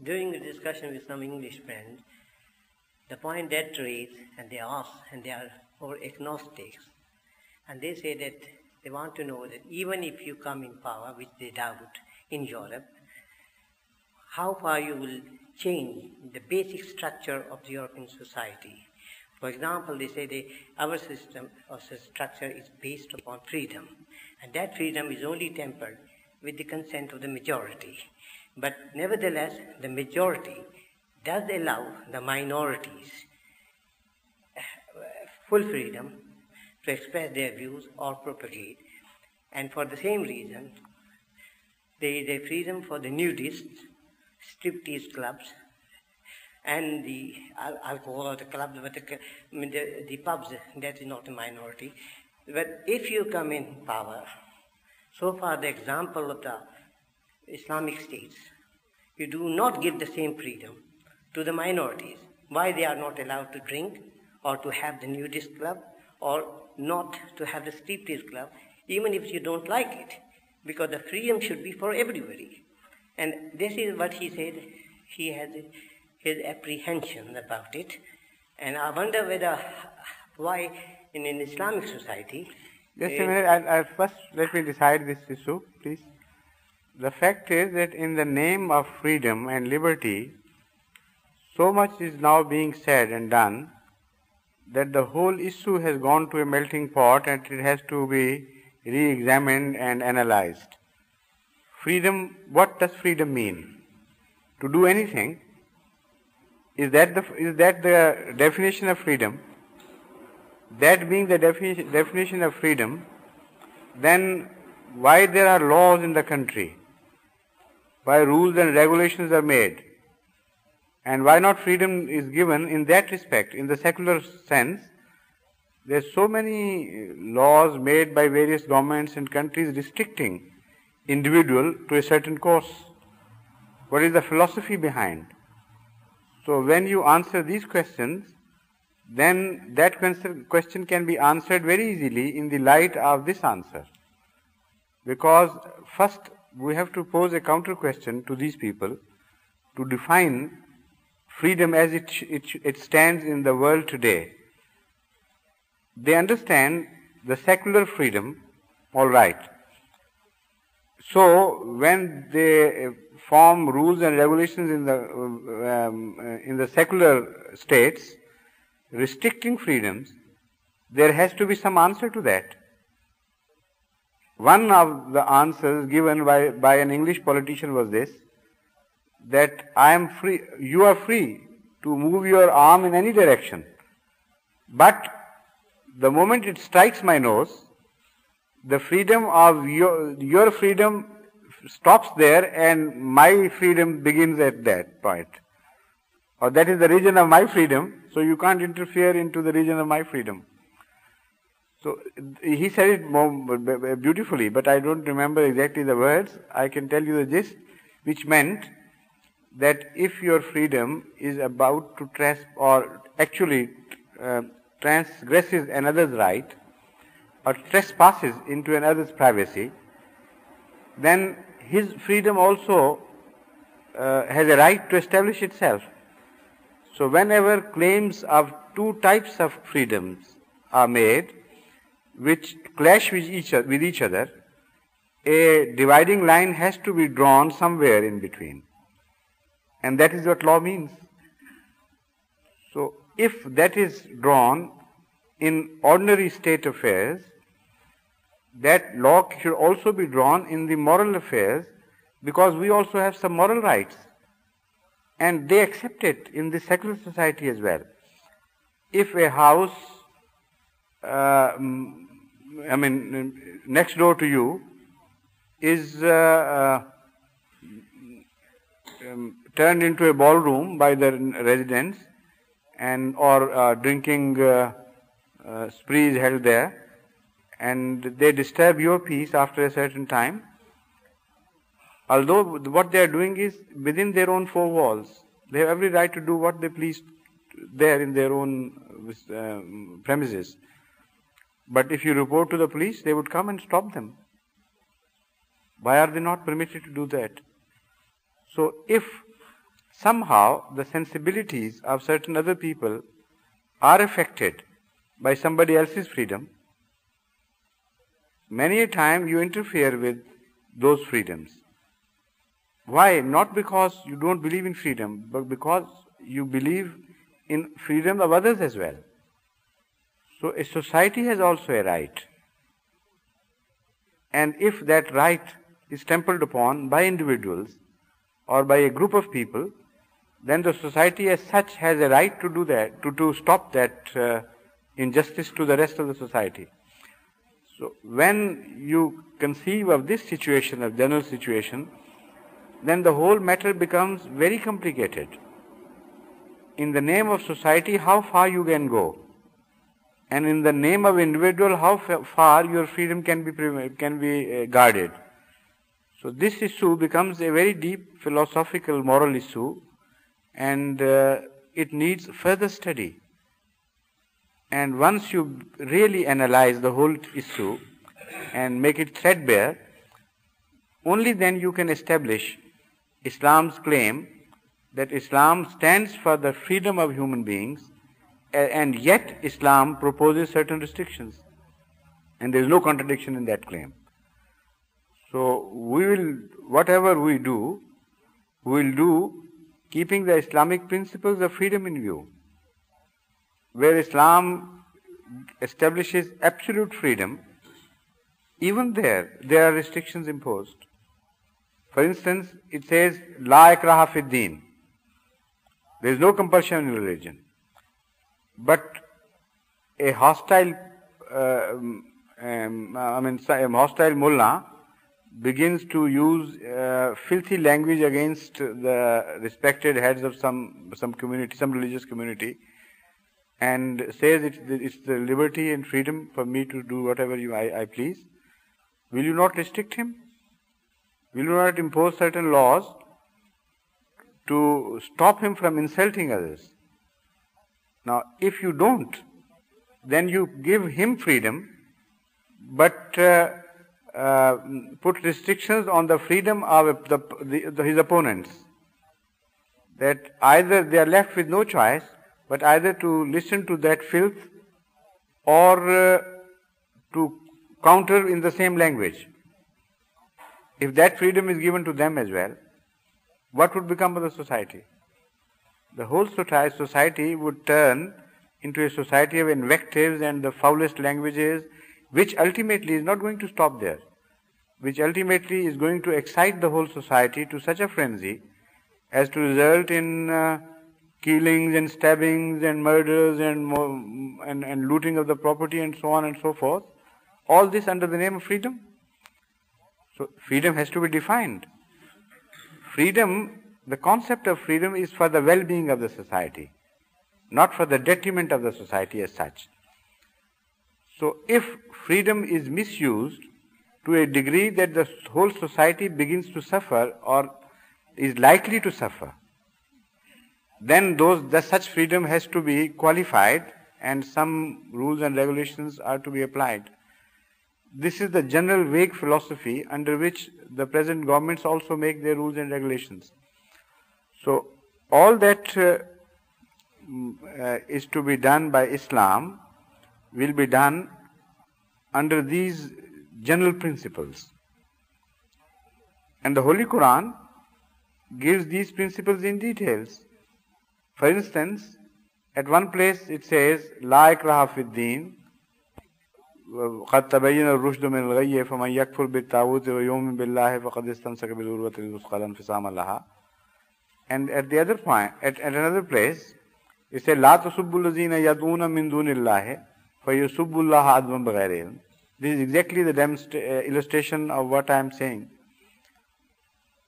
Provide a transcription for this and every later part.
During a discussion with some English friends, the point that raised, and they ask, and they are more agnostics, and they say that they want to know that even if you come in power, which they doubt in Europe, how far you will change the basic structure of the European society. For example, they say our system of structure is based upon freedom, and that freedom is only tempered with the consent of the majority. But nevertheless, the majority does allow the minorities full freedom to express their views or propagate. And for the same reason, there is a freedom for the nudists, striptease clubs, and the alcohol or the clubs, but the pubs, that is not a minority. But if you come in power, so far the example of the Islamic states, you do not give the same freedom to the minorities. Why they are not allowed to drink or to have the nudist club or not to have the striptease club, even if you don't like it, because the freedom should be for everybody. And this is what he said, he has his apprehension about it. And I wonder why in an Islamic society... Just a minute, first let me decide this issue, please. The fact is that in the name of freedom and liberty, so much is now being said and done that the whole issue has gone to a melting pot and it has to be re-examined and analyzed. Freedom, what does freedom mean? To do anything? Is that the definition of freedom? That being the definition of freedom, then why there are laws in the country? Why rules and regulations are made? And why not freedom is given in that respect, in the secular sense? There are so many laws made by various governments and countries restricting individual to a certain course. What is the philosophy behind? So when you answer these questions, then that question can be answered very easily in the light of this answer. Because first we have to pose a counter question to these people to define freedom as it stands in the world today. They understand the secular freedom, all right. So when they form rules and regulations in the secular states, restricting freedoms, there has to be some answer to that. One of the answers given by an English politician was this, that I am free, you are free to move your arm in any direction, but the moment it strikes my nose, the freedom of your freedom stops there and my freedom begins at that point. Or that is the region of my freedom, so you can't interfere into the region of my freedom. So he said it more beautifully, but I don't remember exactly the words. I can tell you the gist, which meant that if your freedom is about to transgresses another's right or trespasses into another's privacy, then his freedom also has a right to establish itself. So whenever claims of two types of freedoms are made, which clash with each other, a dividing line has to be drawn somewhere in between. And that is what law means. So if that is drawn in ordinary state affairs, that law should also be drawn in the moral affairs, because we also have some moral rights. And they accept it in the secular society as well. If a house, next door to you is turned into a ballroom by the residents, or drinking sprees held there, and they disturb your peace after a certain time, although what they are doing is within their own four walls. They have every right to do what they please there in their own premises. But if you report to the police, they would come and stop them. Why are they not permitted to do that? So if somehow the sensibilities of certain other people are affected by somebody else's freedom, many a time you interfere with those freedoms. Why? Not because you don't believe in freedom, but because you believe in freedom of others as well. So a society has also a right. And if that right is trampled upon by individuals or by a group of people, then the society as such has a right to do that, to stop that injustice to the rest of the society. So when you conceive of this situation, of general situation, then the whole matter becomes very complicated. In the name of society, how far you can go, and in the name of individual, how far your freedom can be guarded. So this issue becomes a very deep philosophical, moral issue, and it needs further study. And once you really analyze the whole issue and make it threadbare, only then you can establish Islam's claim that Islam stands for the freedom of human beings, and yet Islam proposes certain restrictions. And there is no contradiction in that claim. So whatever we will do keeping the Islamic principles of freedom in view. Where Islam establishes absolute freedom, even there are restrictions imposed. For instance, it says, La ikraha fid deen. There is no compulsion in religion. But a hostile hostile mullah begins to use filthy language against the respected heads of some community, some religious community, and says it's the liberty and freedom for me to do whatever I please. Will you not restrict him? Will you not impose certain laws to stop him from insulting others? Now, if you don't, then you give him freedom, but put restrictions on the freedom of his opponents. That either they are left with no choice, but either to listen to that filth or to counter in the same language. If that freedom is given to them as well, what would become of the society? The whole society would turn into a society of invectives and the foulest languages, which ultimately is not going to stop there, which ultimately is going to excite the whole society to such a frenzy as to result in killings and stabbings and murders and looting of the property and so on and so forth. All this under the name of freedom. So freedom has to be defined. Freedom, the concept of freedom is for the well-being of the society, not for the detriment of the society as such. So if freedom is misused to a degree that the whole society begins to suffer or is likely to suffer, then such freedom has to be qualified and some rules and regulations are to be applied. This is the general vague philosophy under which the present governments also make their rules and regulations. So all that is to be done by Islam will be done under these general principles. And the Holy Quran gives these principles in details. For instance, at one place it says, La ikraha fid deen, قد تبين الرشد من الغي فمن يكفر بالطاغوت ويؤمن بالله فقد استمسك بالعروة الوثقى لا انفصام لها. And at the other point, at another place, it says, لا تسبوا الذين يدعون من دون الله فيسبوا الله عدوا بغير علم. This is exactly the illustration of what I am saying.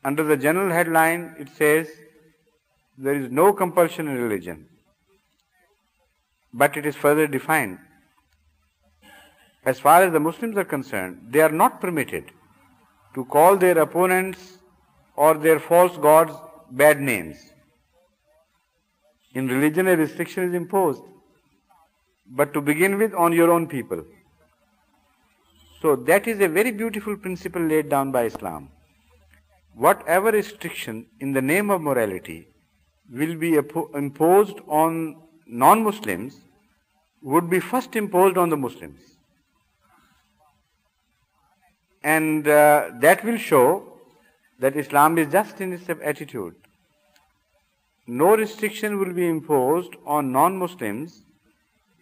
Under the general headline, it says, there is no compulsion in religion, but it is further defined. As far as the Muslims are concerned, they are not permitted to call their opponents or their false gods bad names. In religion, a restriction is imposed, but to begin with, on your own people. So that is a very beautiful principle laid down by Islam. Whatever restriction in the name of morality will be imposed on non-Muslims would be first imposed on the Muslims. And that will show that Islam is just in its attitude. No restriction will be imposed on non-Muslims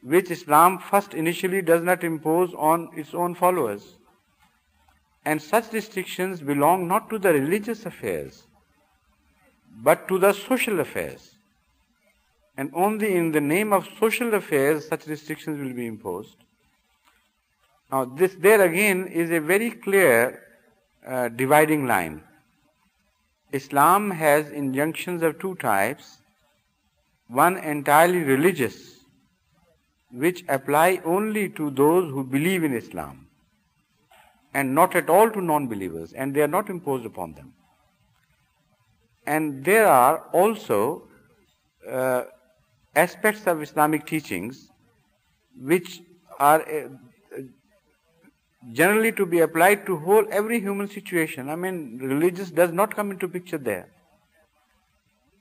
which Islam first initially does not impose on its own followers. And such restrictions belong not to the religious affairs, but to the social affairs. And only in the name of social affairs such restrictions will be imposed. Now there again is a very clear dividing line. Islam has injunctions of two types. One entirely religious, which apply only to those who believe in Islam, and not at all to non-believers, and they are not imposed upon them. And there are also aspects of Islamic teachings which are generally to be applied to every human situation. I mean, religious does not come into picture there.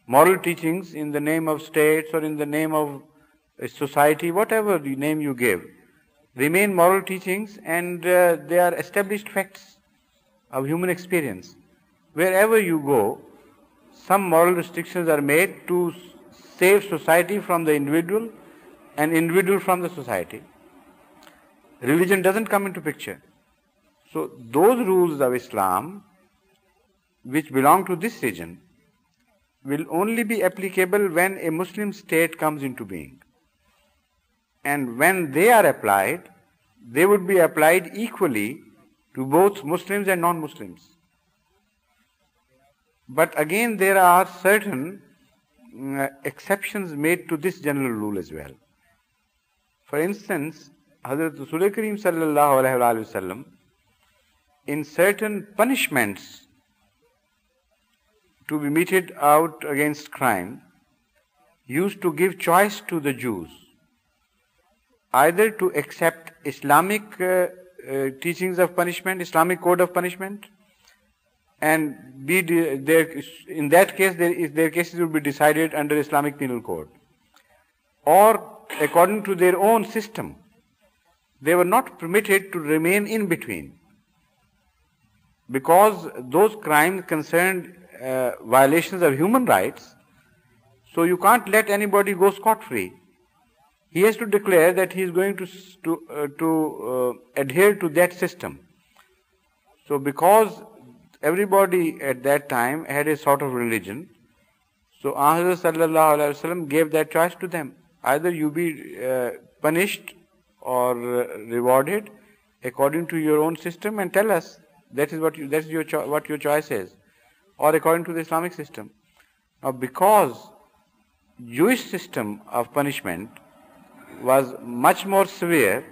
Moral teachings in the name of states or in the name of society, whatever the name you give, remain moral teachings, and they are established facts of human experience. Wherever you go, some moral restrictions are made to save society from the individual and individual from the society. Religion doesn't come into picture. So those rules of Islam which belong to this region will only be applicable when a Muslim state comes into being. And when they are applied, they would be applied equally to both Muslims and non-Muslims. But again, there are certain exceptions made to this general rule as well. For instance, Hazrat Rasul Kareem sallallahu alaihi wasallam, in certain punishments to be meted out against crime, used to give choice to the Jews, either to accept Islamic teachings of punishment, Islamic code of punishment, and in that case their cases will be decided under Islamic penal code, or according to their own system. They were not permitted to remain in between, because those crimes concerned violations of human rights, so you can't let anybody go scot-free. He has to declare that he is going to adhere to that system. So because everybody at that time had a sort of religion, so Ahmad sallallahu alaihi wasallam gave that choice to them. Either you be punished or rewarded according to your own system, and tell us that is what your choice is, or according to the Islamic system. Now, because Jewish system of punishment was much more severe,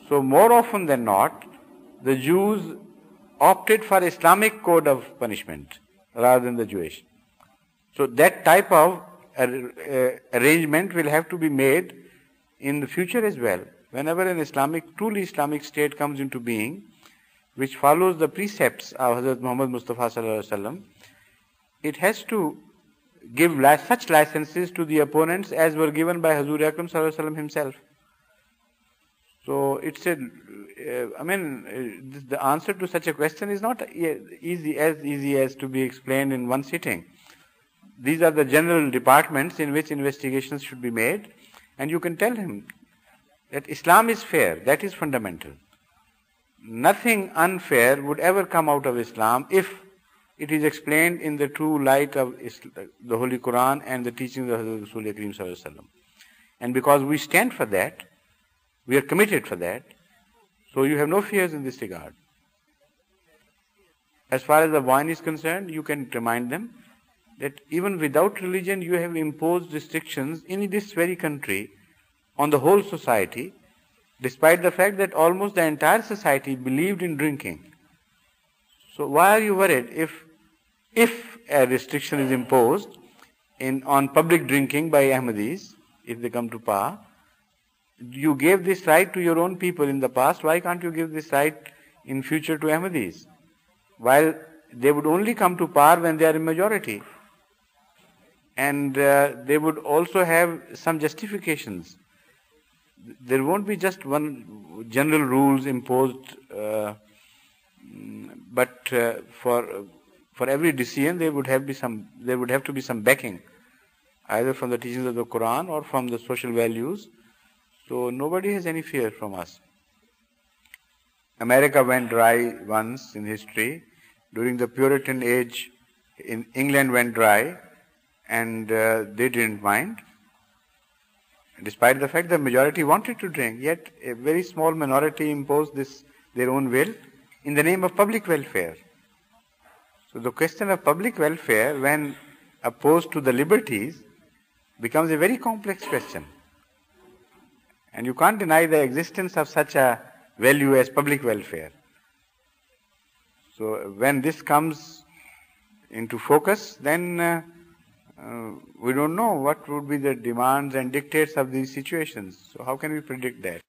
so more often than not, the Jews opted for Islamic code of punishment rather than the Jewish. So that type of arrangement will have to be made in the future as well. Whenever an truly Islamic state comes into being, which follows the precepts of Hazrat Muhammad Mustafa sallallahu alaihi wasallam, it has to give such licenses to the opponents as were given by Hazur Akram sallallahu alaihi wasallam himself. So it's the answer to such a question is not easy as to be explained in one sitting. These are the general departments in which investigations should be made, and you can tell him that Islam is fair. That is fundamental. Nothing unfair would ever come out of Islam if it is explained in the true light of the Holy Quran and the teachings of Rasul Kareem sallallahu alaihi wasallam. And because we stand for that, we are committed for that, so you have no fears in this regard. As far as the wine is concerned, you can remind them that even without religion, you have imposed restrictions in this very country on the whole society, despite the fact that almost the entire society believed in drinking. So why are you worried if a restriction is imposed on public drinking by Ahmadis, if they come to power? You gave this right to your own people in the past, why can't you give this right in future to Ahmadis? While they would only come to power when they are in majority. and they would also have some justifications. There won't be just one general rules imposed, but for every decision there would have to be some backing, either from the teachings of the Quran or from the social values. So nobody has any fear from us. America went dry once in history. During the Puritan age, England went dry, and they didn't mind, despite the fact the majority wanted to drink. Yet a very small minority imposed their own will in the name of public welfare. So the question of public welfare, when opposed to the liberties, becomes a very complex question. And you can't deny the existence of such a value as public welfare. So when this comes into focus, then we don't know what would be the demands and dictates of these situations. So how can we predict that?